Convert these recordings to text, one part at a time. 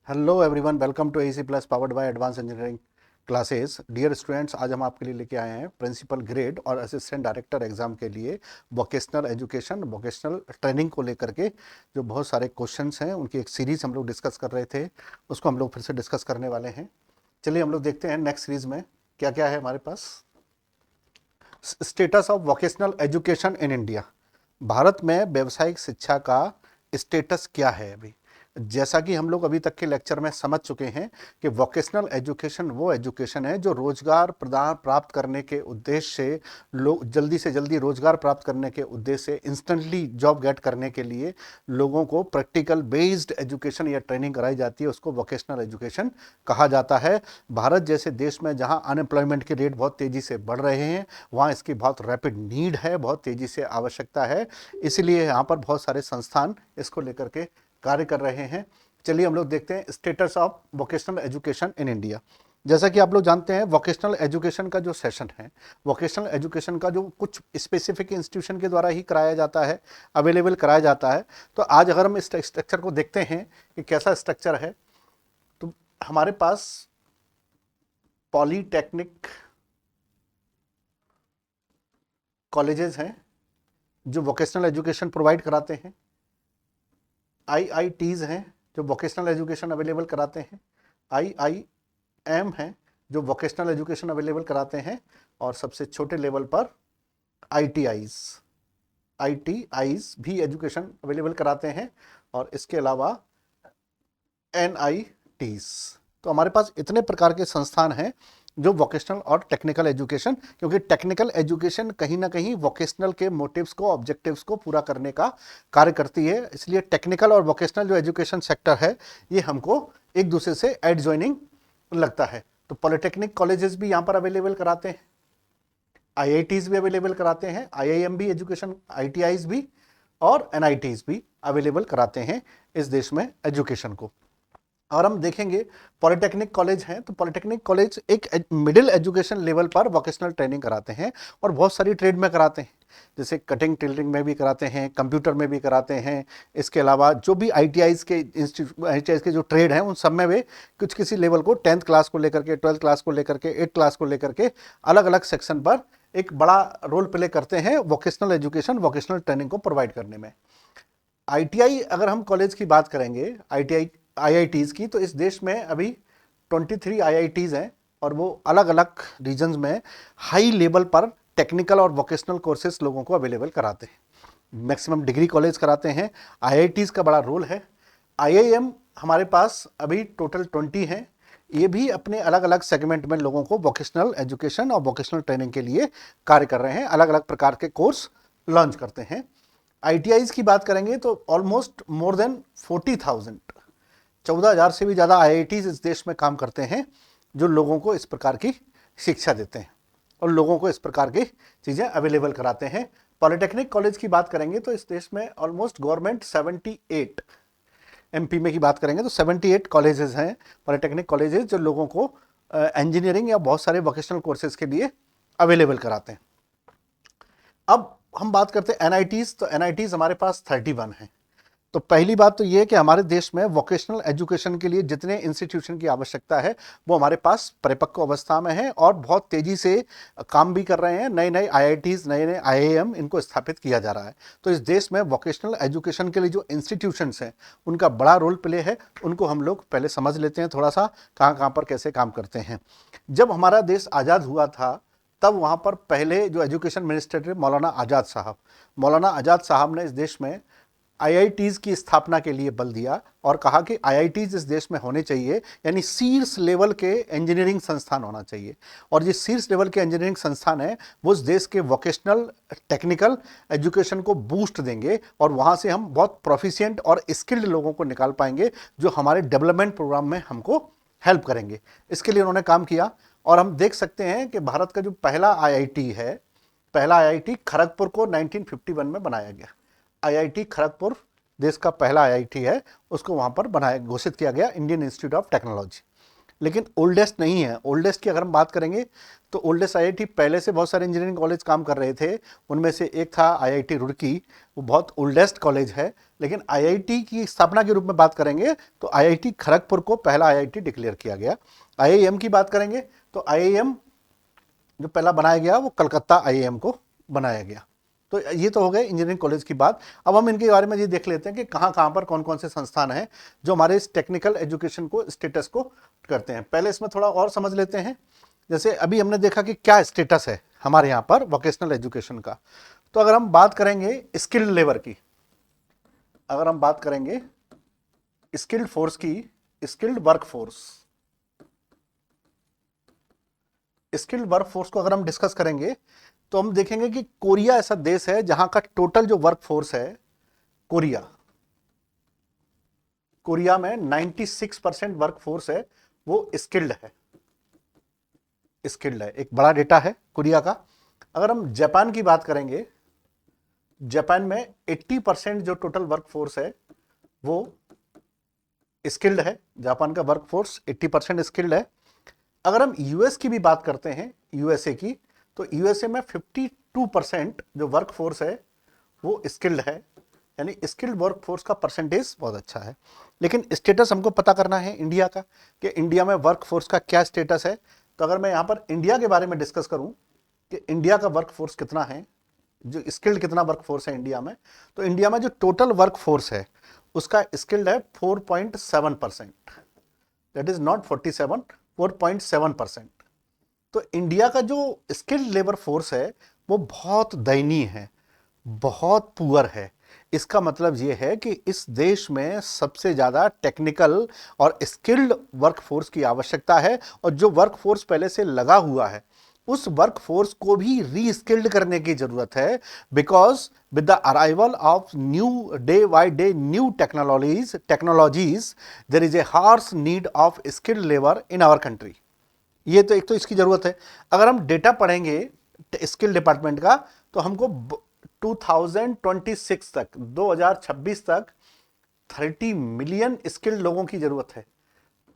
Hello everyone, welcome to AC plus powered by advance engineering classes. Dear students, आज हम आपके लिए लेके आए हैं प्रिंसिपल ग्रेड और असिस्टेंट डायरेक्टर एग्जाम के लिए वोकेशनल एजुकेशन वोकेशनल ट्रेनिंग को लेकर के जो बहुत सारे क्वेश्चंस हैं उनकी एक सीरीज हम लोग डिस्कस कर रहे थे, उसको हम लोग फिर से डिस्कस करने वाले हैं। चलिए हम लोग देखते हैं नेक्स्ट सीरीज में क्या क्या है हमारे पास। Status of vocational education in India. Bharat में व्यावसायिक शिक्षा का स्टेटस क्या है अभी। जैसा कि हम लोग अभी तक के लेक्चर में समझ चुके हैं कि वोकेशनल एजुकेशन वो एजुकेशन है जो रोजगार प्रदान प्राप्त करने के उद्देश्य से लोग जल्दी से जल्दी रोजगार प्राप्त करने के उद्देश्य से इंस्टेंटली जॉब गेट करने के लिए लोगों को प्रैक्टिकल बेस्ड एजुकेशन या ट्रेनिंग कराई जाती है, उसको वोकेशनल एजुकेशन कहा जाता है। भारत जैसे देश में जहां अनएम्प्लॉयमेंट के रेट बहुत तेजी से बढ़ रहे हैं, वहाँ इसकी बहुत रैपिड नीड है, बहुत तेजी से आवश्यकता है, इसलिए यहाँ पर बहुत सारे संस्थान इसको लेकर के कार्य कर रहे हैं। चलिए हम लोग देखते हैं status of vocational education in India. जैसा कि आप लोग जानते हैं, वोकेशनल एजुकेशन का जो सेशन है, वोकेशनल एजुकेशन का जो कुछ स्पेसिफिक इंस्टीट्यूशन के द्वारा ही कराया जाता है, अवेलेबल कराया जाता है। तो आज अगर हम इस स्ट्रक्चर को देखते हैं कि कैसा स्ट्रक्चर है, तो हमारे पास पॉलीटेक्निक कॉलेजेस हैं जो वोकेशनल एजुकेशन प्रोवाइड कराते हैं, आईआईटीज़ हैं जो वोकेशनल एजुकेशन अवेलेबल कराते हैं, आईआईएम हैं जो वोकेशनल एजुकेशन अवेलेबल कराते हैं, और सबसे छोटे लेवल पर आईटीआईज़ भी एजुकेशन अवेलेबल कराते हैं, और इसके अलावा एनआईटीज़। तो हमारे पास इतने प्रकार के संस्थान हैं जो वोकेशनल और टेक्निकल एजुकेशन, क्योंकि टेक्निकल एजुकेशन कहीं ना कहीं वोकेशनल के मोटिव्स को, ऑब्जेक्टिव्स को पूरा करने का कार्य करती है, इसलिए टेक्निकल और वोकेशनल जो एजुकेशन सेक्टर है ये हमको एक दूसरे से एडजॉइनिंग लगता है। तो पॉलिटेक्निक कॉलेजेस भी यहाँ पर अवेलेबल कराते हैं, आईआईटीज़ भी अवेलेबल कराते हैं, आईआईएम भी एजुकेशन, आईटीआईज़ भी और एनआईटीज़ भी अवेलेबल कराते हैं इस देश में एजुकेशन को। और हम देखेंगे पॉलिटेक्निक कॉलेज हैं, तो पॉलिटेक्निक कॉलेज एक मिडिल एजुकेशन लेवल पर वोकेशनल ट्रेनिंग कराते हैं और बहुत सारी ट्रेड में कराते हैं, जैसे कटिंग टेलरिंग में भी कराते हैं, कंप्यूटर में भी कराते हैं। इसके अलावा जो भी आईटीआईज़ के जो ट्रेड हैं उन सब में वे कुछ किसी लेवल को 10th क्लास को लेकर के, 12th क्लास को लेकर के, 8th क्लास को लेकर के अलग अलग सेक्शन पर एक बड़ा रोल प्ले करते हैं वोकेशनल एजुकेशन, वोकेशनल ट्रेनिंग को प्रोवाइड करने में। आईटीआई अगर हम कॉलेज की बात करेंगे, आईआईटीज़ की, तो इस देश में अभी 23 आईआईटीज़ हैं और वो अलग अलग रीजन्स में हाई लेवल पर टेक्निकल और वोकेशनल कोर्सेज लोगों को अवेलेबल कराते हैं। मैक्सिमम डिग्री कॉलेज कराते हैं। आईआईटीज़ का बड़ा रोल है। आईआईएम हमारे पास अभी टोटल 20 हैं, ये भी अपने अलग अलग सेगमेंट में लोगों को वोकेशनल एजुकेशन और वोकेशनल ट्रेनिंग के लिए कार्य कर रहे हैं, अलग अलग प्रकार के कोर्स लॉन्च करते हैं। आईटीआईज़ की बात करेंगे तो ऑलमोस्ट मोर देन 40,000, 14,000 से भी ज़्यादा आईआईटीज़ इस देश में काम करते हैं, जो लोगों को इस प्रकार की शिक्षा देते हैं और लोगों को इस प्रकार की चीज़ें अवेलेबल कराते हैं। पॉलिटेक्निक कॉलेज की बात करेंगे तो इस देश में ऑलमोस्ट गवर्नमेंट 78, एमपी में की बात करेंगे तो 78 कॉलेजेस हैं, पॉलिटेक्निक कॉलेजेस, जो लोगों को इंजीनियरिंग या बहुत सारे वोकेशनल कोर्सेज के लिए अवेलेबल कराते हैं। अब हम बात करते हैं एनआईटीज़, तो एनआईटीज़ हमारे पास 31 हैं। तो पहली बात तो ये है कि हमारे देश में वोकेशनल एजुकेशन के लिए जितने इंस्टीट्यूशन की आवश्यकता है वो हमारे पास परिपक्व अवस्था में है और बहुत तेजी से काम भी कर रहे हैं। नए नए आईआईटीज़, नए नए आईआईएम, इनको स्थापित किया जा रहा है। तो इस देश में वोकेशनल एजुकेशन के लिए जो इंस्टीट्यूशंस हैं उनका बड़ा रोल प्ले है। उनको हम लोग पहले समझ लेते हैं थोड़ा सा, कहाँ कहाँ पर कैसे काम करते हैं। जब हमारा देश आज़ाद हुआ था तब वहाँ पर पहले जो एजुकेशन मिनिस्टर थे मौलाना आज़ाद साहब ने इस देश में आईआईटीज़ की स्थापना के लिए बल दिया और कहा कि आईआईटीज़ इस देश में होने चाहिए, यानी शीर्ष लेवल के इंजीनियरिंग संस्थान होना चाहिए। और ये शीर्ष लेवल के इंजीनियरिंग संस्थान है वो इस देश के वोकेशनल टेक्निकल एजुकेशन को बूस्ट देंगे और वहाँ से हम बहुत प्रोफिशिएंट और स्किल्ड लोगों को निकाल पाएंगे जो हमारे डेवलपमेंट प्रोग्राम में हमको हेल्प करेंगे। इसके लिए उन्होंने काम किया और हम देख सकते हैं कि भारत का जो पहला आईआईटी है, पहला आईआईटी खड़गपुर को 1951 में बनाया गया। आईआईटी खड़गपुर देश का पहला आईआईटी है, उसको वहाँ पर घोषित किया गया इंडियन इंस्टीट्यूट ऑफ टेक्नोलॉजी। लेकिन ओल्डेस्ट नहीं है। ओल्डेस्ट की अगर हम बात करेंगे तो ओल्डेस्ट आईआईटी, पहले से बहुत सारे इंजीनियरिंग कॉलेज काम कर रहे थे, उनमें से एक था आईआईटी रुड़की, वो बहुत ओल्डेस्ट कॉलेज है। लेकिन आईआईटी की स्थापना के रूप में बात करेंगे तो आईआईटी खड़गपुर को पहला आईआईटी डिक्लेयर किया गया। आईआईएम की बात करेंगे तो आईआईएम जो पहला बनाया गया वो कलकत्ता आईआईएम को बनाया गया। तो ये तो हो गए इंजीनियरिंग कॉलेज की बात। अब हम इनके बारे में ये देख लेते हैं कि कहाँ कहाँ पर कौन कौन से संस्थान हैं जो हमारे इस टेक्निकल एजुकेशन को, स्टेटस को करते हैं। पहले इसमें थोड़ा और समझ लेते हैं। जैसे अभी हमने देखा कि क्या स्टेटस है हमारे यहाँ पर वोकेशनल एजुकेशन का। तो अगर हम बात करेंगे स्किल्ड लेबर की, अगर हम बात करेंगे स्किल्ड फोर्स की, स्किल्ड वर्कफोर्स, स्किल्ड वर्कफोर्स को अगर हम डिस्कस करेंगे तो हम देखेंगे कि कोरिया ऐसा देश है जहां का टोटल जो वर्कफोर्स है, कोरिया में 96% वर्कफोर्स है वो स्किल्ड है, एक बड़ा डेटा है कोरिया का। अगर हम जापान की बात करेंगे, जापान में 80% जो टोटल वर्कफोर्स है वो स्किल्ड है। जापान का वर्कफोर्स 80% स्किल्ड है। अगर हम यूएस की भी बात करते हैं, यूएसए की, तो यूएसए में 52% जो वर्कफोर्स है वो स्किल्ड है, यानी स्किल्ड वर्कफोर्स का परसेंटेज बहुत अच्छा है। लेकिन स्टेटस हमको पता करना है इंडिया का, कि इंडिया में वर्कफोर्स का क्या स्टेटस है। तो अगर मैं यहाँ पर इंडिया के बारे में डिस्कस करूँ कि इंडिया का वर्कफोर्स कितना है, जो स्किल्ड कितना वर्कफोर्स है इंडिया में, तो इंडिया में जो टोटल वर्कफोर्स है उसका स्किल्ड है 4.7%, दैट इज नॉट 47, 4.7%। तो इंडिया का जो स्किल्ड लेबर फोर्स है वो बहुत दयनीय है, बहुत पुअर है। इसका मतलब ये है कि इस देश में सबसे ज़्यादा टेक्निकल और स्किल्ड वर्कफोर्स की आवश्यकता है, और जो वर्कफोर्स पहले से लगा हुआ है उस वर्कफोर्स को भी रीस्किल्ड करने की जरूरत है। Because with the arrival of new day by day new technologies there is a harsh need of skilled labour in our country. ये तो एक तो इसकी जरूरत है। अगर हम डेटा पढ़ेंगे स्किल डिपार्टमेंट का तो हमको 2026 तक, 2026 तक 30 मिलियन स्किल्ड लोगों की जरूरत है,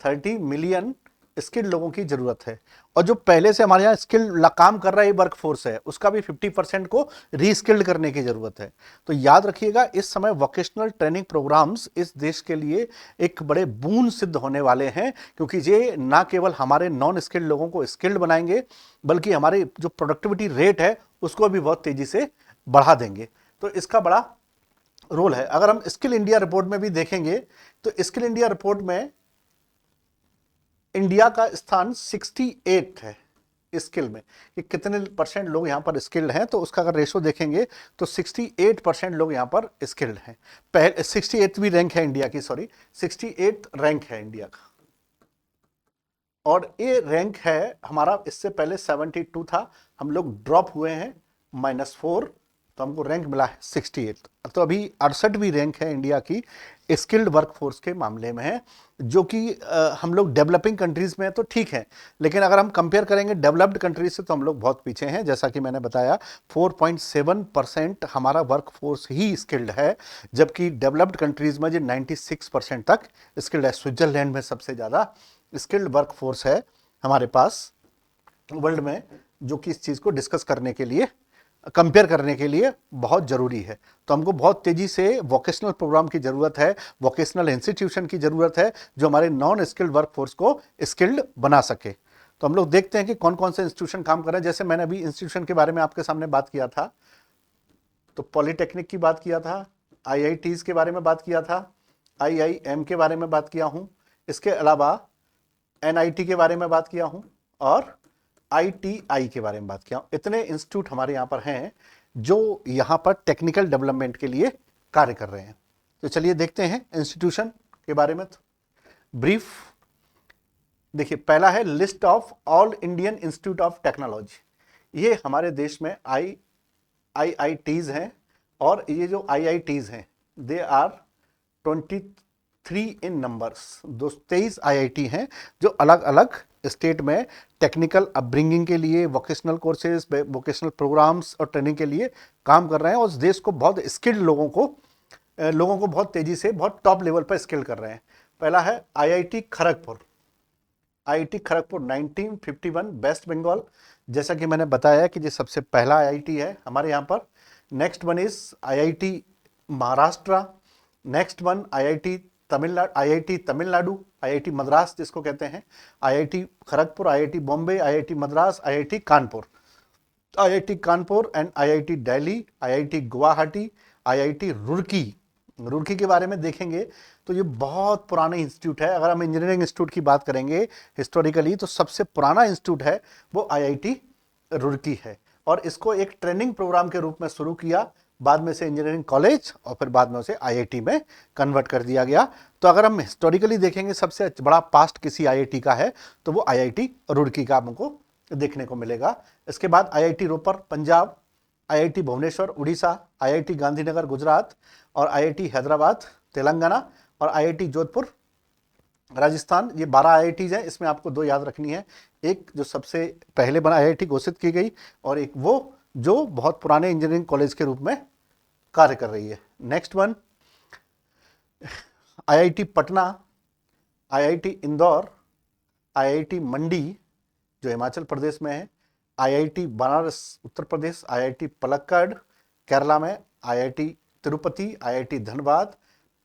30 मिलियन स्किल्ड लोगों की जरूरत है। और जो पहले से हमारे यहाँ स्किल्ड काम कर रहा है वर्कफोर्स है उसका भी 50% को रीस्किल्ड करने की जरूरत है। तो याद रखिएगा इस समय वोकेशनल ट्रेनिंग प्रोग्राम्स इस देश के लिए एक बड़े बून सिद्ध होने वाले हैं, क्योंकि ये ना केवल हमारे नॉन स्किल्ड लोगों को स्किल्ड बनाएंगे बल्कि हमारे जो प्रोडक्टिविटी रेट है उसको भी बहुत तेजी से बढ़ा देंगे। तो इसका बड़ा रोल है। अगर हम स्किल इंडिया रिपोर्ट में भी देखेंगे तो स्किल इंडिया रिपोर्ट में इंडिया का स्थान 68 है स्किल में, कि कितने परसेंट लोग यहाँ पर स्किल्ड हैं। तो उसका अगर रेशो देखेंगे तो 68% लोग यहाँ पर स्किल्ड हैं। पहले 68वीं रैंक है इंडिया की, सॉरी 68 रैंक है इंडिया का, और ये रैंक है हमारा, इससे पहले 72 था, हम लोग ड्रॉप हुए हैं -4, तो हमको रैंक मिला है 68। तो अभी 68वीं रैंक है इंडिया की स्किल्ड वर्कफोर्स के मामले में है, जो कि हम लोग डेवलपिंग कंट्रीज में तो ठीक है, लेकिन अगर हम कंपेयर करेंगे डेवलप्ड कंट्रीज से तो हम लोग बहुत पीछे हैं। जैसा कि मैंने बताया 4.7% हमारा वर्कफोर्स ही स्किल्ड है, जबकि डेवलप्ड कंट्रीज में जो 96% तक स्किल्ड है। स्विट्जरलैंड में सबसे ज़्यादा स्किल्ड वर्कफोर्स है हमारे पास वर्ल्ड में, जो कि इस चीज़ को डिस्कस करने के लिए, कंपेयर करने के लिए बहुत ज़रूरी है। तो हमको बहुत तेज़ी से वोकेशनल प्रोग्राम की ज़रूरत है, वोकेशनल इंस्टीट्यूशन की ज़रूरत है जो हमारे नॉन स्किल्ड वर्कफोर्स को स्किल्ड बना सके। तो हम लोग देखते हैं कि कौन कौन से इंस्टीट्यूशन काम कर रहे हैं। जैसे मैंने अभी इंस्टीट्यूशन के बारे में आपके सामने बात किया था, तो पॉलीटेक्निक की बात किया था, आईआईटीज़ के बारे में बात किया था, आईआईएम के बारे में बात किया हूँ, इसके अलावा एनआईटी के बारे में बात किया हूँ, और आईटीआई के बारे में बात किया हूं। इतने इंस्टीट्यूट हमारे यहाँ पर हैं जो यहाँ पर टेक्निकल डेवलपमेंट के लिए कार्य कर रहे हैं। तो चलिए देखते हैं इंस्टीट्यूशन के बारे में। ब्रीफ देखिए, पहला है list of all Indian Institute of technology. ये हमारे देश में आईआईटीज हैं, और ये जो आईआईटीज हैं they are 23 in numbers. 23 IIT हैं जो अलग अलग स्टेट में टेक्निकल अपब्रिंगिंग के लिए, वोकेशनल कोर्सेज, वोकेशनल प्रोग्राम्स और ट्रेनिंग के लिए काम कर रहे हैं, और उस देश को बहुत स्किल्ड लोगों को बहुत तेजी से बहुत टॉप लेवल पर स्किल कर रहे हैं। पहला है आईआईटी खड़गपुर। आईआईटी खड़गपुर 1951 वेस्ट बंगाल, जैसा कि मैंने बताया कि ये सबसे पहला आईआईटी है हमारे यहाँ पर। Next one is IIT Maharashtra, next one IIT Tamil Nadu, IIT Madras जिसको कहते हैं, IIT Kharagpur, IIT Bombay, IIT Madras, IIT Kanpur, IIT Kanpur and IIT Delhi, IIT Guwahati, IIT Roorkee. Roorkee के बारे में देखेंगे तो ये बहुत पुराने इंस्टीट्यूट है। अगर हम इंजीनियरिंग इंस्टीट्यूट की बात करेंगे हिस्टोरिकली तो सबसे पुराना इंस्टीट्यूट है वो आईआईटी रुड़की है, और इसको एक ट्रेनिंग प्रोग्राम के रूप में शुरू किया, बाद में से इंजीनियरिंग कॉलेज और फिर बाद में उसे आईआईटी में कन्वर्ट कर दिया गया। तो अगर हम हिस्टोरिकली देखेंगे सबसे बड़ा पास्ट किसी आईआईटी का है तो वो आईआईटी रुड़की का हमको देखने को मिलेगा। इसके बाद IIT Ropar Punjab, IIT Bhubaneswar Orissa, IIT Gandhinagar Gujarat, और आईआईटी हैदराबाद तेलंगाना, और आईआईटी जोधपुर राजस्थान। ये 12 आईआईटीज हैं, इसमें आपको 2 याद रखनी है, एक जो सबसे पहले बना आईआईटी घोषित की गई और एक वो जो बहुत पुराने इंजीनियरिंग कॉलेज के रूप में कार्य कर रही है। Next one IIT Patna, IIT Indore, IIT Mandi जो हिमाचल प्रदेश में है, आईआईटी बनारस उत्तर प्रदेश, आईआईटी पलक्कड़ केरला में, आईआईटी तिरुपति, आईआईटी धनबाद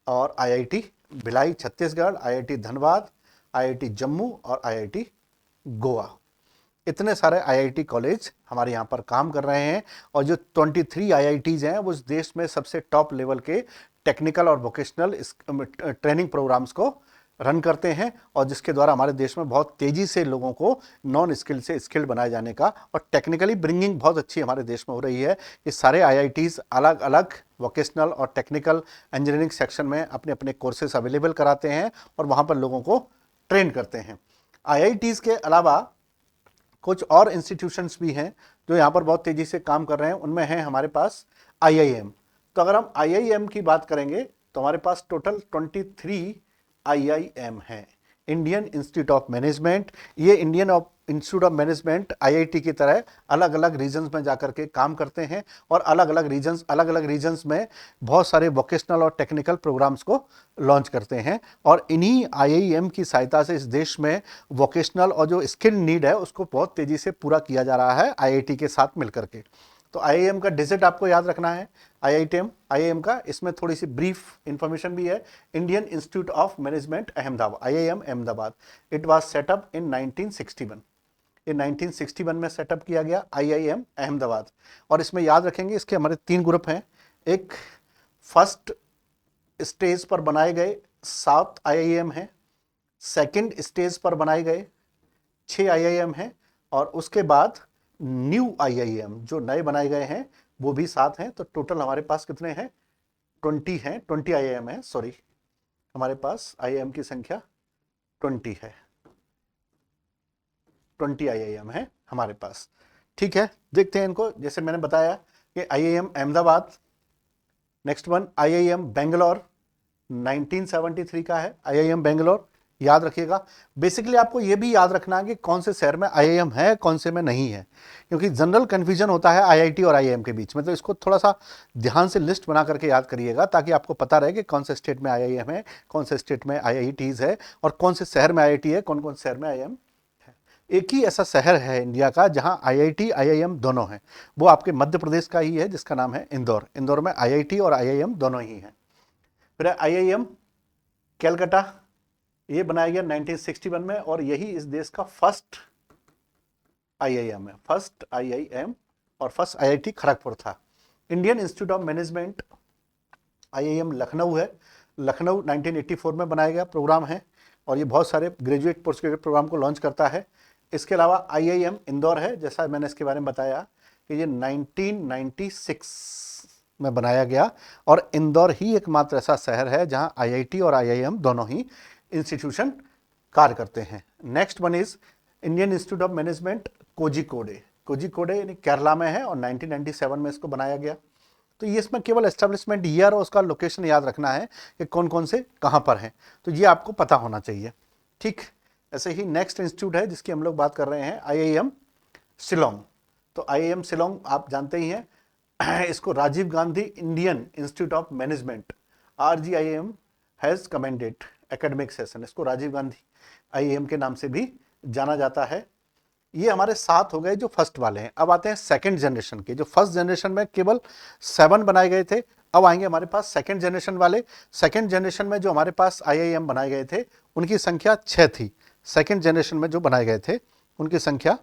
और IIT Bhilai Chhattisgarh, IIT Dhanbad, IIT Jammu और आईआईटी गोवा। इतने सारे आईआईटी कॉलेज हमारे यहाँ पर काम कर रहे हैं, और जो 23 आईआईटीज हैं वो इस देश में सबसे टॉप लेवल के टेक्निकल और वोकेशनल ट्रेनिंग प्रोग्राम्स को रन करते हैं, और जिसके द्वारा हमारे देश में बहुत तेजी से लोगों को नॉन स्किल्ड से स्किल्ड बनाए जाने का और टेक्निकली ब्रिंगिंग बहुत अच्छी हमारे देश में हो रही है। ये सारे आईआईटीज अलग अलग वोकेशनल और टेक्निकल इंजीनियरिंग सेक्शन में अपने अपने कोर्सेज अवेलेबल कराते हैं और वहाँ पर लोगों को ट्रेन करते हैं। आईआईटीज के अलावा कुछ और इंस्टीट्यूशंस भी हैं जो यहाँ पर बहुत तेजी से काम कर रहे हैं, उनमें है हमारे पास आईआईएम। तो अगर हम आईआईएम की बात करेंगे तो हमारे पास टोटल 23 आईआईएम है। इंडियन इंस्टीट्यूट ऑफ मैनेजमेंट, ये Indian Institute of management IIT की तरह अलग अलग रीजन्स में जाकर के काम करते हैं और अलग अलग रीजन्स में बहुत सारे वोकेशनल और टेक्निकल प्रोग्राम्स को लॉन्च करते हैं, और इन्हीं आईआईएम की सहायता से इस देश में वोकेशनल और जो स्किल नीड है उसको बहुत तेजी से पूरा किया जा रहा है आईआईटी के साथ मिलकर के। तो आईआईएम का डिजिट आपको याद रखना है, आईआईएम का, इसमें थोड़ी सी ब्रीफ इंफॉर्मेशन भी है। Indian Institute of Management Ahmedabad, IIM Ahmedabad, it was set up in 1961। ये 1961 में सेटअप किया गया आईआईएम अहमदाबाद। और इसमें याद रखेंगे इसके हमारे 3 ग्रुप हैं। एक फर्स्ट स्टेज पर बनाए गए 7 आईआईएम हैं, सेकंड स्टेज पर बनाए गए 6 आईआईएम हैं, और उसके बाद न्यू आईआईएम जो नए बनाए गए हैं वो भी 7 हैं। तो टोटल हमारे पास कितने हैं? 20 हैं, 20 आईआईएम है, सॉरी, हमारे पास आईआईएम की संख्या 20 है, 20 आईआईएम है हमारे पास। ठीक है, देखते हैं इनको। जैसे मैंने बताया कि IIM Ahmedabad, next one IIM Bangalore 1973 का है, आईआईएम बेंगलोर याद रखिएगा। बेसिकली आपको ये भी याद रखना है कि कौन से शहर में आईआईएम है कौन से में नहीं है, क्योंकि जनरल कन्फ्यूजन होता है आईआईटी और आईआईएम के बीच में। तो इसको थोड़ा सा ध्यान से लिस्ट बना करके याद करिएगा ताकि आपको पता रहे कि कौन से स्टेट में आईआईएम है, कौन से स्टेट में आईआईटीज है, और कौन से शहर में आईआईटी है, कौन कौन से शहर में आईआईएम है। एक ही ऐसा शहर है इंडिया का जहां आईआईटी आईआईएम दोनों हैं, वो आपके मध्य प्रदेश का ही है, जिसका नाम है इंदौर। इंदौर में आईआईटी और आईआईएम दोनों ही हैं। फिर आईआईएम कैलकाटा, ये बनाया गया 1961 में, और यही इस देश का फर्स्ट आईआईएम है, फर्स्ट आईआईएम, और फर्स्ट आईआईटी खड़गपुर था। Indian Institute of management IIM Lucknow है, लखनऊ 1984 में बनाया गया प्रोग्राम है, और ये बहुत सारे ग्रेजुएट पोस्ट ग्रेजुएट प्रोग्राम को लॉन्च करता है। इसके अलावा आईआईएम इंदौर है, जैसा मैंने इसके बारे में बताया कि ये 1996 में बनाया गया, और इंदौर ही एकमात्र ऐसा शहर है जहां आईआईटी और आईआईएम दोनों ही इंस्टीट्यूशन कार्य करते हैं। Next one is Indian Institute of management Kozhikode, Kozhikode यानी केरला में है, और 1997 में इसको बनाया गया। तो ये इसमें केवल एस्टेब्लिशमेंट ईयर और उसका लोकेशन याद रखना है कि कौन कौन से कहाँ पर हैं, तो ये आपको पता होना चाहिए। ठीक, ऐसे ही नेक्स्ट इंस्टीट्यूट है जिसकी हम लोग बात कर रहे हैं, आईआईएम शिलोंग। तो आईआईएम शिलोंग आप जानते ही हैं, इसको Rajiv Gandhi Indian Institute of Management RGIM has commenced academic session, इसको राजीव गांधी आईआईएम के नाम से भी जाना जाता है। ये हमारे 7 हो गए जो फर्स्ट वाले हैं। अब आते हैं सेकंड जनरेशन के। जो फर्स्ट जनरेशन में केवल 7 बनाए गए थे, अब आएंगे हमारे पास सेकंड जनरेशन वाले। सेकंड जनरेशन में जो हमारे पास आईआईएम बनाए गए थे उनकी संख्या 6 थी। सेकंड जनरेशन में जो बनाए गए थे उनकी संख्या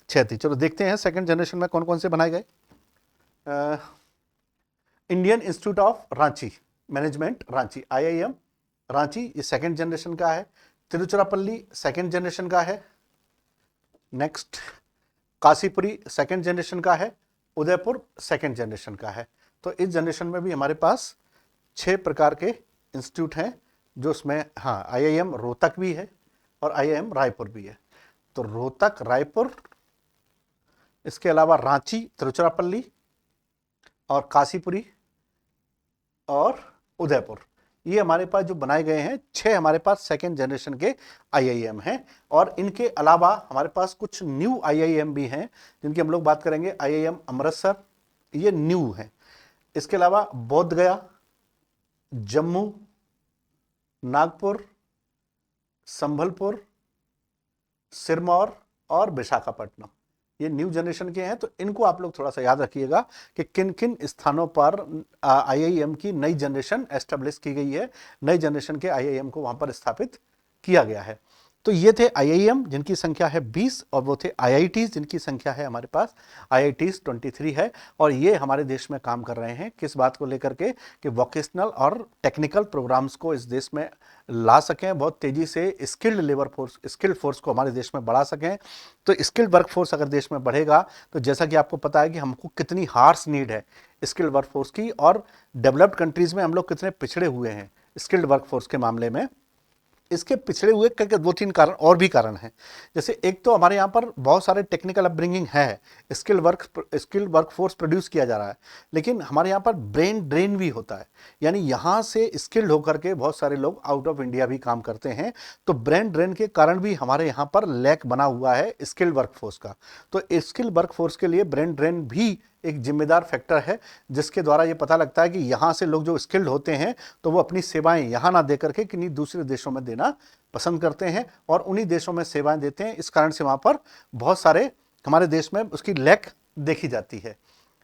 6 थी। चलो देखते हैं सेकंड जनरेशन में कौन कौन से बनाए गए। Indian Institute of Ranchi management, Ranchi, IIM Ranchi, ये सेकंड जनरेशन का है। तिरुचिरापल्ली सेकंड जनरेशन का है। नेक्स्ट काशीपुरी सेकंड जनरेशन का है। उदयपुर सेकंड जनरेशन का है। तो इस जनरेशन में भी हमारे पास 6 प्रकार के इंस्टीट्यूट हैं जो उसमें, हाँ, आईआईएम रोहतक भी है और आईआईएम रायपुर भी है। तो रोहतक, रायपुर, इसके अलावा रांची, तिरुचिरापल्ली और काशीपुरी और उदयपुर, ये हमारे पास जो बनाए गए हैं 6 हमारे पास सेकेंड जनरेशन के आईआईएम हैं। और इनके अलावा हमारे पास कुछ न्यू आईआईएम भी हैं जिनकी हम लोग बात करेंगे। आईआईएम अमृतसर, ये न्यू है। इसके अलावा बोध गया, जम्मू, नागपुर, संभलपुर, सिरमौर और विशाखापट्टनम, ये न्यू जनरेशन के हैं। तो इनको आप लोग थोड़ा सा याद रखिएगा कि किन किन स्थानों पर आईआईएम की नई जनरेशन एस्टेब्लिश की गई है, नई जनरेशन के आईआईएम को वहां पर स्थापित किया गया है। तो ये थे आईआईएम जिनकी संख्या है 20 और वो थे आईआईटीज जिनकी संख्या है हमारे पास आईआईटीज 23 है। और ये हमारे देश में काम कर रहे हैं किस बात को लेकर के कि वोकेशनल और टेक्निकल प्रोग्राम्स को इस देश में ला सकें, बहुत तेजी से skilled labour force, skilled force को हमारे देश में बढ़ा सकें। तो स्किल्ड वर्कफोर्स अगर देश में बढ़ेगा तो जैसा कि आपको पता है कि हमको कितनी हार्श नीड है स्किल्ड वर्कफोर्स की, और डेवलप्ड कंट्रीज में हम लोग कितने पिछड़े हुए हैं स्किल्ड वर्कफोर्स के मामले में। इसके पिछड़े हुए के 2-3 कारण और भी कारण हैं। जैसे एक तो हमारे यहाँ पर बहुत सारे टेक्निकल अपब्रिंगिंग है, स्किल्ड वर्कफोर्स प्रोड्यूस किया जा रहा है, लेकिन हमारे यहाँ पर ब्रेन ड्रेन भी होता है, यानी यहाँ से स्किल्ड होकर के बहुत सारे लोग आउट ऑफ इंडिया भी काम करते हैं। तो ब्रेन ड्रेन के कारण भी हमारे यहाँ पर लैक बना हुआ है स्किल्ड वर्कफोर्स का। तो स्किल्ड वर्कफोर्स के लिए ब्रेन ड्रेन भी एक जिम्मेदार फैक्टर है, जिसके द्वारा ये पता लगता है कि यहाँ से लोग जो स्किल्ड होते हैं तो वो अपनी सेवाएं यहाँ ना दे करके किन्हीं दूसरे देशों में देना पसंद करते हैं और उन्हीं देशों में सेवाएं देते हैं। इस कारण से वहाँ पर बहुत सारे हमारे देश में उसकी लैक देखी जाती है।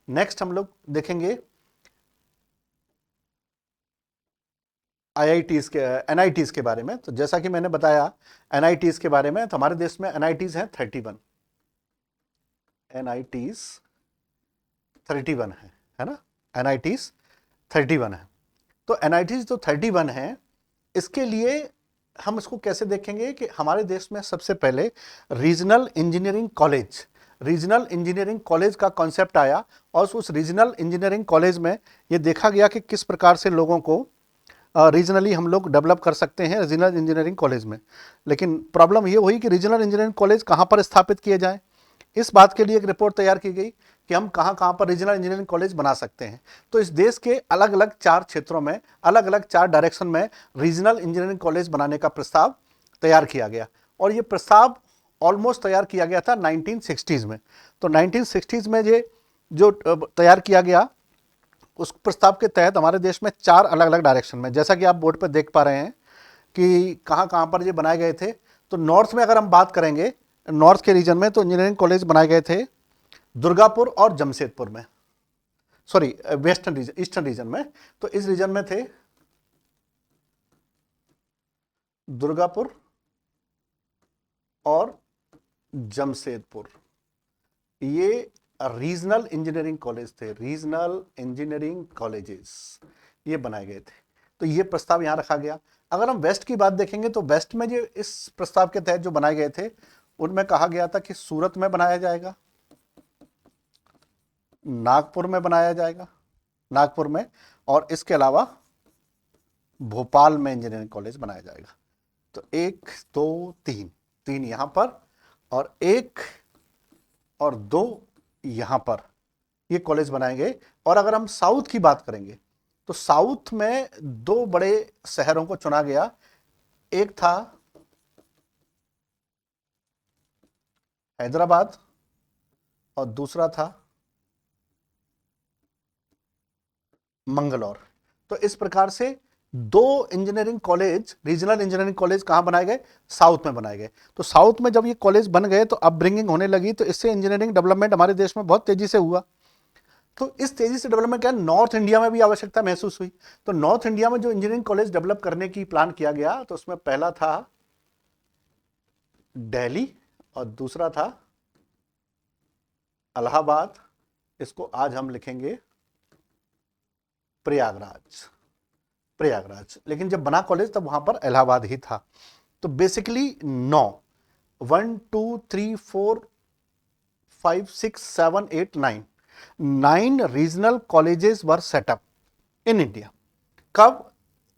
नेक्स्ट हम लोग देखेंगे आईआईटीज के, एनआईटीज के बारे में। तो जैसा कि मैंने बताया एनआईटीज के बारे में, तो हमारे देश में एनआईटीज हैं 31, एनआईटीज 31 है ना, एनआईटीज 31 है। तो एनआईटीज जो 31 है, इसके लिए हम इसको कैसे देखेंगे कि हमारे देश में सबसे पहले रीजनल इंजीनियरिंग कॉलेज का कॉन्सेप्ट आया और उस रीजनल इंजीनियरिंग कॉलेज में ये देखा गया कि किस प्रकार से लोगों को रीजनली हम लोग डेवलप कर सकते हैं रीजनल इंजीनियरिंग कॉलेज में। लेकिन प्रॉब्लम ये हुई कि रीजनल इंजीनियरिंग कॉलेज कहाँ पर स्थापित किए जाएं। इस बात के लिए एक रिपोर्ट तैयार की गई कि हम कहाँ कहाँ पर रीजनल इंजीनियरिंग कॉलेज बना सकते हैं। तो इस देश के अलग अलग 4 क्षेत्रों में, अलग अलग 4 डायरेक्शन में रीजनल इंजीनियरिंग कॉलेज बनाने का प्रस्ताव तैयार किया गया और ये प्रस्ताव ऑलमोस्ट तैयार किया गया था 1960s में। तो 1960s में ये जो तैयार किया गया, उस प्रस्ताव के तहत हमारे देश में 4 अलग अलग डायरेक्शन में, जैसा कि आप बोर्ड पर देख पा रहे हैं कि कहाँ कहाँ पर ये बनाए गए थे। तो नॉर्थ में अगर हम बात करेंगे, नॉर्थ के रीजन में तो इंजीनियरिंग कॉलेज बनाए गए थे दुर्गापुर और जमशेदपुर में, sorry western region, eastern region में। तो इस रीजन में थे दुर्गापुर और जमशेदपुर, ये रीजनल इंजीनियरिंग कॉलेज थे, रीजनल इंजीनियरिंग कॉलेजेस ये बनाए गए थे। तो ये प्रस्ताव यहां रखा गया। अगर हम वेस्ट की बात देखेंगे तो वेस्ट में जो इस प्रस्ताव के तहत जो बनाए गए थे उनमें कहा गया था कि सूरत में बनाया जाएगा, नागपुर में बनाया जाएगा, नागपुर में, और इसके अलावा भोपाल में इंजीनियरिंग कॉलेज बनाया जाएगा। तो 1 2 3 यहां पर और 1 और 2 यहां पर ये कॉलेज बनाएंगे। और अगर हम साउथ की बात करेंगे तो साउथ में 2 बड़े शहरों को चुना गया, एक था हैदराबाद और दूसरा था मंगलौर। तो इस प्रकार से दो engineering college, regional engineering college कहाँ बनाए गए? साउथ में बनाए गए। तो साउथ में जब ये कॉलेज बन गए तो अपब्रिंगिंग होने लगी, तो इससे इंजीनियरिंग डेवलपमेंट हमारे देश में बहुत तेजी से हुआ। तो इस तेजी से डेवलपमेंट क्या, नॉर्थ इंडिया में भी आवश्यकता महसूस हुई। तो नॉर्थ इंडिया में जो इंजीनियरिंग कॉलेज डेवलप करने की प्लान किया गया, तो उसमें पहला था दिल्ली और दूसरा था इलाहाबाद। इसको आज हम लिखेंगे प्रयागराज। प्रयागराज, लेकिन जब बना कॉलेज तब वहां पर इलाहाबाद ही था। तो basically 9, 1 2 3 4 5 6 7 8 9, 9 regional colleges were set up in India. कब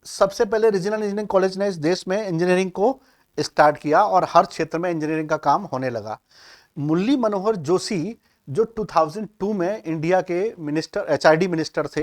सबसे पहले रीजनल इंजीनियरिंग कॉलेज ने इस देश में इंजीनियरिंग को स्टार्ट किया और हर क्षेत्र में इंजीनियरिंग का काम होने लगा? मुरली मनोहर जोशी, जो 2002 में इंडिया के मिनिस्टर, एचआरडी मिनिस्टर थे,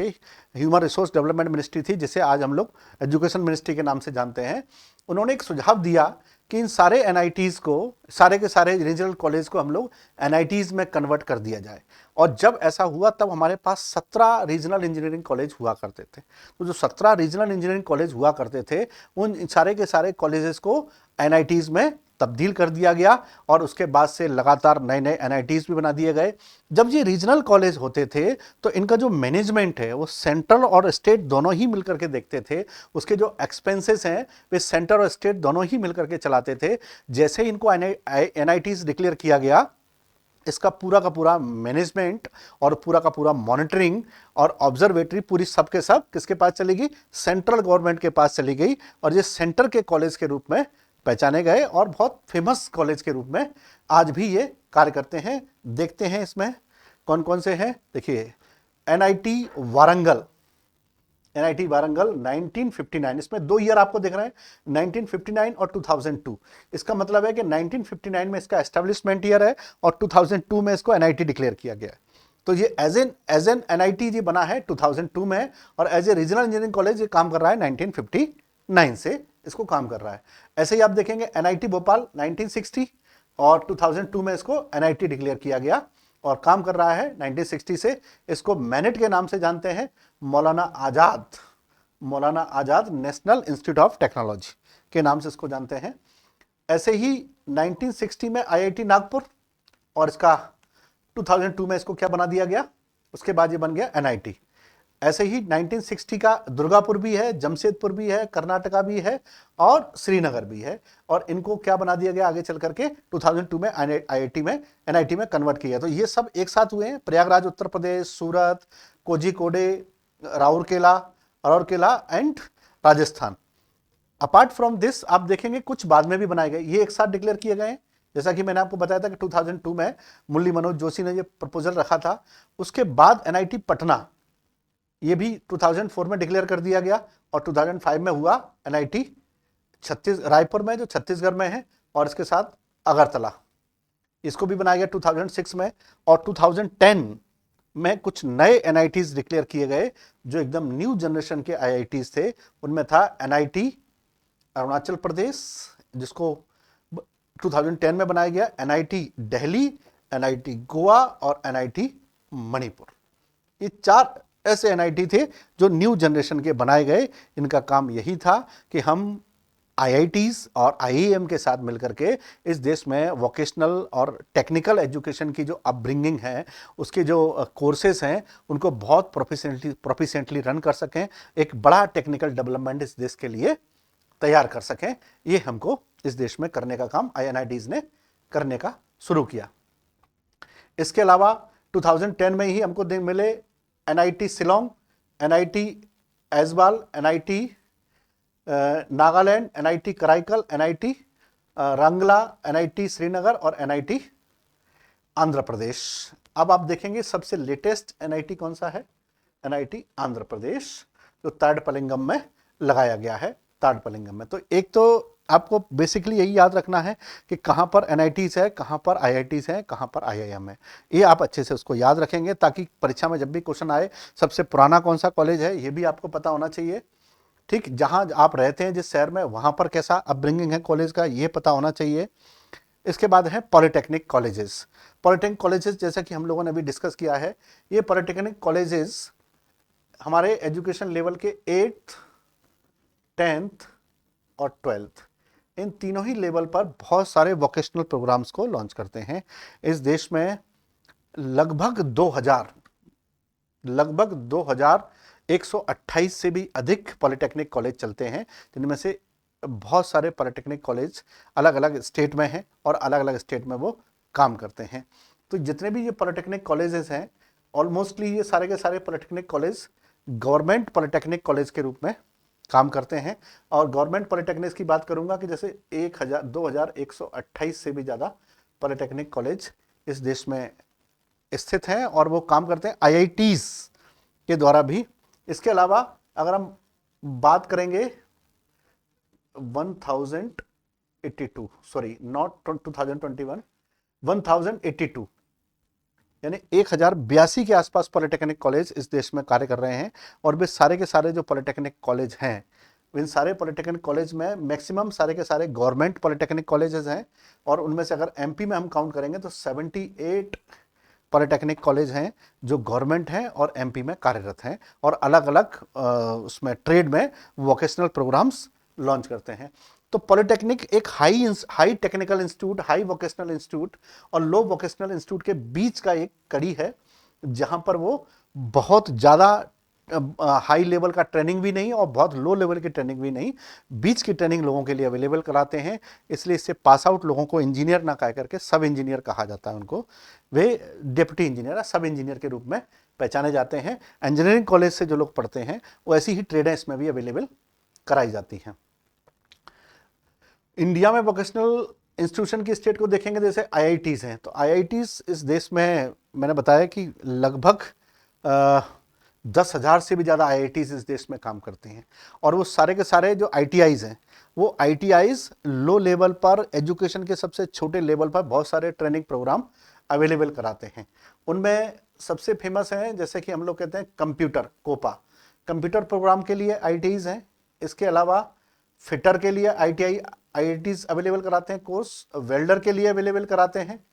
ह्यूमन रिसोर्स डेवलपमेंट मिनिस्ट्री थी, जिसे आज हम लोग एजुकेशन मिनिस्ट्री के नाम से जानते हैं। उन्होंने एक सुझाव दिया कि इन सारे एनआईटीज को, सारे के सारे रीजनल कॉलेज को हम लोग एनआईटीज में कन्वर्ट कर दिया जाए। और जब ऐसा हुआ तब हमारे पास 17 रीजनल इंजीनियरिंग कॉलेज हुआ करते थे। तो जो 17 रीजनल इंजीनियरिंग कॉलेज हुआ करते थे, उन सारे के सारे कॉलेजेस को एनआईटीज में तब्दील कर दिया गया और उसके बाद से लगातार नए नए एनआईटीज भी बना दिए गए। जब ये रीजनल कॉलेज होते थे तो इनका जो मैनेजमेंट है वो सेंट्रल और स्टेट दोनों ही मिलकर के देखते थे। उसके जो एक्सपेंसेस हैं वे सेंटर और स्टेट दोनों ही मिलकर के चलाते थे। जैसे इनको एनआईटीज डिक्लेयर किया गया, इसका पूरा का पूरा मैनेजमेंट और पूरा का पूरा मॉनिटरिंग और ऑब्जर्वेटरी पूरी सब के सब किसके पास चली गई? सेंट्रल गवर्नमेंट के पास चली गई। और ये सेंटर के कॉलेज के रूप में पहचाने गए और बहुत फेमस कॉलेज के रूप में आज भी ये कार्य करते हैं। देखते हैं इसमें कौन कौन से हैं। देखिए, एनआईटी वारंगल, एनआईटी वारंगल 1959, इसमें 2 ईयर आपको दिख रहे हैं, 1959 और 2002। इसका मतलब है कि 1959 में इसका एस्टेब्लिशमेंट ईयर है और 2002 में इसको एनआईटी डिक्लेयर किया गया है। तो ये एज एन एनआईटी जी बना है 2002 में, और as a regional engineering college ये काम कर रहा है 1959 से इसको काम कर रहा है। ऐसे ही आप देखेंगे एनआईटी भोपाल 1960 और 2002 में इसको एनआईटी डिक्लेयर किया गया और काम कर रहा है 1960 से। इसको मैनेट के नाम से जानते हैं, Maulana Azad, Maulana Azad national institute of technology के नाम से इसको जानते हैं। ऐसे ही 1960 में आईआईटी नागपुर, और इसका 2002 में इसको क्या बना दिया गया, उसके बाद ये बन गया एनआईटी। ऐसे ही 1960 का दुर्गापुर भी है, जमशेदपुर भी है, कर्नाटका भी है और श्रीनगर भी है, और इनको क्या बना दिया गया आगे चल करके 2002 में आईआईटी में, एनआईटी में कन्वर्ट किया। तो ये सब एक साथ हुए हैं, Prayagraj Uttar Pradesh, Surat, Kozhikode, Rourkela and Rajasthan. Apart from this आप देखेंगे कुछ बाद में भी बनाए गए, ये एक साथ डिक्लेयर किए गए हैं। जैसा कि मैंने आपको बताया था कि 2002 में मुरली मनोहर जोशी ने ये प्रपोजल रखा था। उसके बाद एनआईटी पटना, ये भी 2004 में डिक्लेयर कर दिया गया, और 2005 में हुआ एनआईटी रायपुर में जो छत्तीसगढ़ में है, और इसके साथ अगरतला, इसको भी बनाया गया 2006 में। और 2010 में कुछ नए एनआईटीज डिक्लेयर किए गए जो एकदम न्यू जनरेशन के आईआईटीज थे। उनमें था एनआईटी अरुणाचल प्रदेश, जिसको 2010 में बनाया गया, एनआईटी दिल्ली, एनआईटी गोवा और एनआईटी मणिपुर। ये 4 ऐसे एनआईटी थे जो न्यू जनरेशन के बनाए गए। इनका काम यही था कि हम आईआईटीज और आईआईएम के साथ मिलकर के इस देश में वोकेशनल और टेक्निकल एजुकेशन की जो अपब्रिंगिंग है, उसके जो कोर्सेज हैं, उनको बहुत प्रोफिशिएंटली रन कर सकें, एक बड़ा टेक्निकल डेवलपमेंट इस देश के लिए तैयार कर सकें। ये हमको इस देश में करने का काम आईएनआईटीज ने करने का शुरू किया। इसके अलावा 2010 में ही हमको मिले NIT Shillong, NIT Aizawl, NIT Nagaland, NIT Karaikal, NIT रंगला, एनआईटी श्रीनगर और एनआईटी आंध्र प्रदेश। अब आप देखेंगे सबसे लेटेस्ट एनआईटी कौन सा है, एनआईटी आंध्र प्रदेश, जो ताडपलिंगम में लगाया गया है, ताडपलिंगम में। तो एक तो आपको बेसिकली यही याद रखना है कि कहाँ पर एनआईटीज है, कहाँ पर आईआईटीज है, कहाँ पर आईआईएम है। ये आप अच्छे से उसको याद रखेंगे ताकि परीक्षा में जब भी क्वेश्चन आए सबसे पुराना कौन सा कॉलेज है ये भी आपको पता होना चाहिए। ठीक, जहाँ आप रहते हैं जिस शहर में, वहाँ पर कैसा अपब्रिंगिंग है कॉलेज का, ये पता होना चाहिए। इसके बाद है पॉलिटेक्निक कॉलेजेस। पॉलिटेक्निक कॉलेजेस जैसा कि हम लोगों ने अभी डिस्कस किया है, ये पॉलिटेक्निक कॉलेजेस हमारे एजुकेशन लेवल के 8th 10th और 12th, इन तीनों ही लेवल पर बहुत सारे वोकेशनल प्रोग्राम्स को लॉन्च करते हैं। इस देश में लगभग 2128 से भी अधिक पॉलिटेक्निक कॉलेज चलते हैं, जिनमें से बहुत सारे पॉलिटेक्निक कॉलेज अलग अलग स्टेट में हैं और अलग अलग स्टेट में वो काम करते हैं। तो जितने भी ये पॉलिटेक्निक कॉलेजेस हैं, ऑलमोस्टली ये सारे के सारे polytechnic college government polytechnic college के रूप में काम करते हैं। और गवर्नमेंट पॉलिटेक्निक की बात करूंगा कि जैसे 2128 से भी ज़्यादा पॉलिटेक्निक कॉलेज इस देश में स्थित हैं और वो काम करते हैं आईआईटीज के द्वारा भी। इसके अलावा अगर हम बात करेंगे 1082, सॉरी नॉट 2021, 1082 यानी 1082 के आसपास पॉलिटेक्निक कॉलेज इस देश में कार्य कर रहे हैं। और वे सारे के सारे जो पॉलिटेक्निक कॉलेज हैं, इन सारे पॉलिटेक्निक कॉलेज में मैक्सिमम सारे के सारे गवर्नमेंट पॉलिटेक्निक कॉलेजेस हैं। और उनमें से अगर एमपी में हम काउंट करेंगे तो 78 पॉलिटेक्निक कॉलेज हैं जो गवर्नमेंट हैं और एमपी में कार्यरत हैं और अलग अलग उसमें ट्रेड में वोकेशनल प्रोग्राम्स लॉन्च करते हैं। तो पॉलिटेक्निक एक high technical institute, high vocational institute और लो वोकेशनल इंस्टीट्यूट के बीच का एक कड़ी है, जहां पर वो बहुत ज़्यादा हाई लेवल का ट्रेनिंग भी नहीं और बहुत लो लेवल की ट्रेनिंग भी नहीं, बीच की ट्रेनिंग लोगों के लिए अवेलेबल कराते हैं। इसलिए इससे पास आउट लोगों को इंजीनियर ना कह करके सब इंजीनियर कहा जाता है उनको। वे डिप्टी इंजीनियर या सब इंजीनियर के रूप में पहचाने जाते हैं। इंजीनियरिंग कॉलेज से जो लोग पढ़ते हैं वो ऐसी ही ट्रेडें इसमें भी अवेलेबल कराई जाती हैं। इंडिया में वोकेशनल इंस्टीट्यूशन की स्टेट को देखेंगे, जैसे आईआईटीज हैं, तो आईआईटीज इस देश में मैंने बताया कि लगभग 10,000 से भी ज़्यादा आईआईटीज इस देश में काम करती हैं। और वो सारे के सारे जो आईटीआईज हैं, वो आईटीआईज लो लेवल पर, एजुकेशन के सबसे छोटे लेवल पर बहुत सारे ट्रेनिंग प्रोग्राम अवेलेबल कराते हैं। उनमें सबसे फेमस हैं, जैसे कि हम लोग कहते हैं कंप्यूटर, कोपा कंप्यूटर प्रोग्राम के लिए आईटीआईज हैं। इसके अलावा फिटर के लिए आईआईटीज अवेलेबल कराते हैं कोर्स, वेल्डर के लिए अवेलेबल कराते हैं।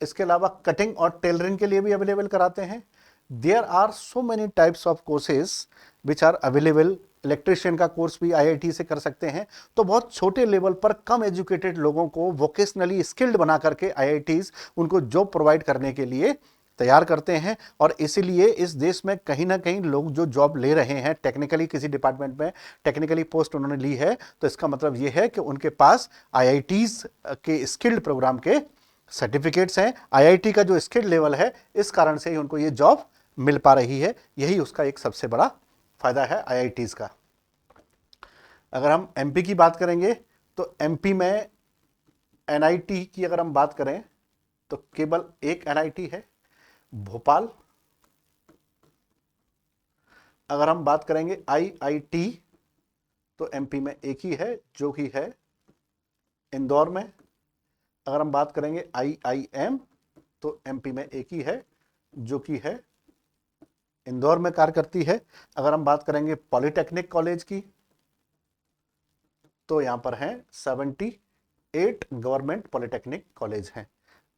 इसके अलावा कटिंग और टेलरिंग के लिए भी अवेलेबल कराते हैं। There are so many types of courses which are available. Electrician का कोर्स भी आईआईटी से कर सकते हैं। तो बहुत छोटे लेवल पर कम एजुकेटेड लोगों को वोकेशनली स्किल्ड बना करके आईआईटीज उनको जॉब प्रोवाइड करने के लिए तैयार करते हैं। और इसीलिए इस देश में कहीं ना कहीं लोग जो जॉब ले रहे हैं टेक्निकली, किसी डिपार्टमेंट में टेक्निकली पोस्ट उन्होंने ली है, तो इसका मतलब ये है कि उनके पास आईआईटीज के स्किल्ड प्रोग्राम के सर्टिफिकेट्स हैं। आईआईटी का जो स्किल्ड लेवल है, इस कारण से ही उनको ये जॉब मिल पा रही है। यही उसका एक सबसे बड़ा फायदा है आईआईटीज का। अगर हम एमपी की बात करेंगे तो एमपी में एनआईटी की अगर हम बात करें तो केवल एक एनआईटी है, भोपाल। अगर हम बात करेंगे आईआईटी तो एमपी में एक ही है, जो कि है इंदौर में। अगर हम बात करेंगे आईआईएम तो एमपी में एक ही है, जो कि है इंदौर में कार्य करती है। अगर हम बात करेंगे पॉलिटेक्निक कॉलेज की तो यहां पर हैं 78 गवर्नमेंट पॉलिटेक्निक कॉलेज हैं,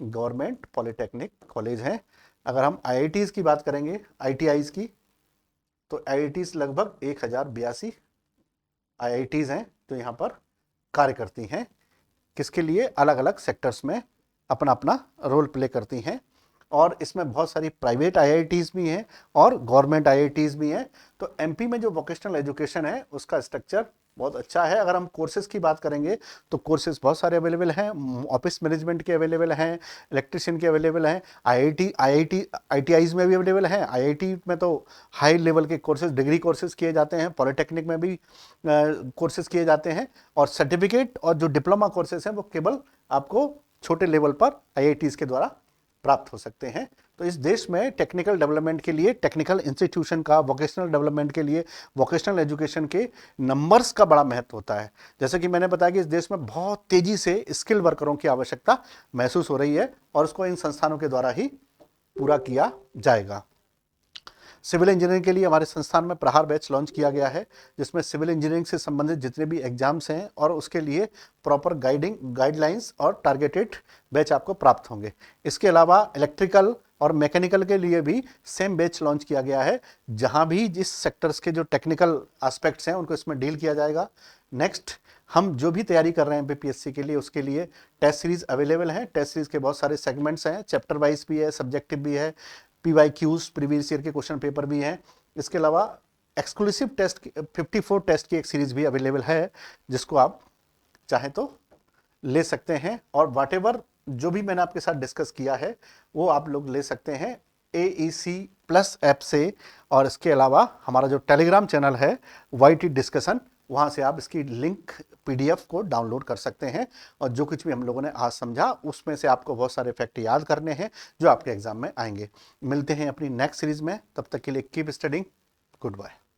गवर्नमेंट पॉलिटेक्निक कॉलेज हैं। अगर हम आईआईटीज की बात करेंगे, आईटीआईज की, तो आईआईटीज लगभग 1082 आईआईटीज हैं जो यहाँ पर कार्य करती हैं। किसके लिए? अलग अलग सेक्टर्स में अपना अपना रोल प्ले करती हैं। और इसमें बहुत सारी प्राइवेट आईआईटीज भी हैं और गवर्नमेंट आईआईटीज भी हैं। तो एमपी में जो वोकेशनल एजुकेशन है उसका स्ट्रक्चर बहुत अच्छा है। अगर हम कोर्सेज की बात करेंगे तो कोर्सेज बहुत सारे अवेलेबल हैं। ऑफिस मैनेजमेंट के अवेलेबल हैं, इलेक्ट्रिशियन के अवेलेबल हैं, आईटीआईज में भी अवेलेबल हैं। आईआईटी में तो हाई लेवल के कोर्सेज, डिग्री कोर्सेज किए जाते हैं। पॉलिटेक्निक में भी कोर्सेज किए जाते हैं। और सर्टिफिकेट और जो डिप्लोमा कोर्सेज हैं वो केवल आपको छोटे लेवल पर आईआईटीज के द्वारा प्राप्त हो सकते हैं। तो इस देश में टेक्निकल डेवलपमेंट के लिए, टेक्निकल इंस्टीट्यूशन का, वोकेशनल डेवलपमेंट के लिए, वोकेशनल एजुकेशन के नंबर्स का बड़ा महत्व होता है। जैसे कि मैंने बताया कि इस देश में बहुत तेजी से स्किल वर्करों की आवश्यकता महसूस हो रही है और उसको इन संस्थानों के द्वारा ही पूरा किया जाएगा। सिविल इंजीनियरिंग के लिए हमारे संस्थान में प्रहार बैच लॉन्च किया गया है, जिसमें सिविल इंजीनियरिंग से संबंधित जितने भी एग्जाम्स हैं और उसके लिए प्रॉपर गाइडलाइंस और टारगेटेड बैच आपको प्राप्त होंगे। इसके अलावा इलेक्ट्रिकल, और मैकेनिकल के लिए भी सेम बैच लॉन्च किया गया है, जहां भी जिस सेक्टर्स के जो टेक्निकल एस्पेक्ट्स हैं उनको इसमें डील किया जाएगा। नेक्स्ट, हम जो भी तैयारी कर रहे हैं बीपीएससी के लिए, उसके लिए टेस्ट सीरीज अवेलेबल हैं। टेस्ट सीरीज के बहुत सारे सेगमेंट्स हैं, चैप्टर वाइज भी है, सब्जेक्टिव भी है, पीवाईक्यूज प्रीवियस ईयर के क्वेश्चन पेपर भी हैं। इसके अलावा एक्सक्लूसिव टेस्ट 54 टेस्ट की एक सीरीज भी अवेलेबल है, जिसको आप चाहें तो ले सकते हैं। और वाटेवर जो भी मैंने आपके साथ डिस्कस किया है वो आप लोग ले सकते हैं AEC प्लस ऐप से। और इसके अलावा हमारा जो टेलीग्राम चैनल है YT डिस्कशन, वहाँ से आप इसकी लिंक PDF को डाउनलोड कर सकते हैं। और जो कुछ भी हम लोगों ने आज समझा उसमें से आपको बहुत सारे फैक्ट याद करने हैं जो आपके एग्जाम में आएंगे। मिलते हैं अपनी नेक्स्ट सीरीज में, तब तक के लिए कीप स्टडिंग। Good bye.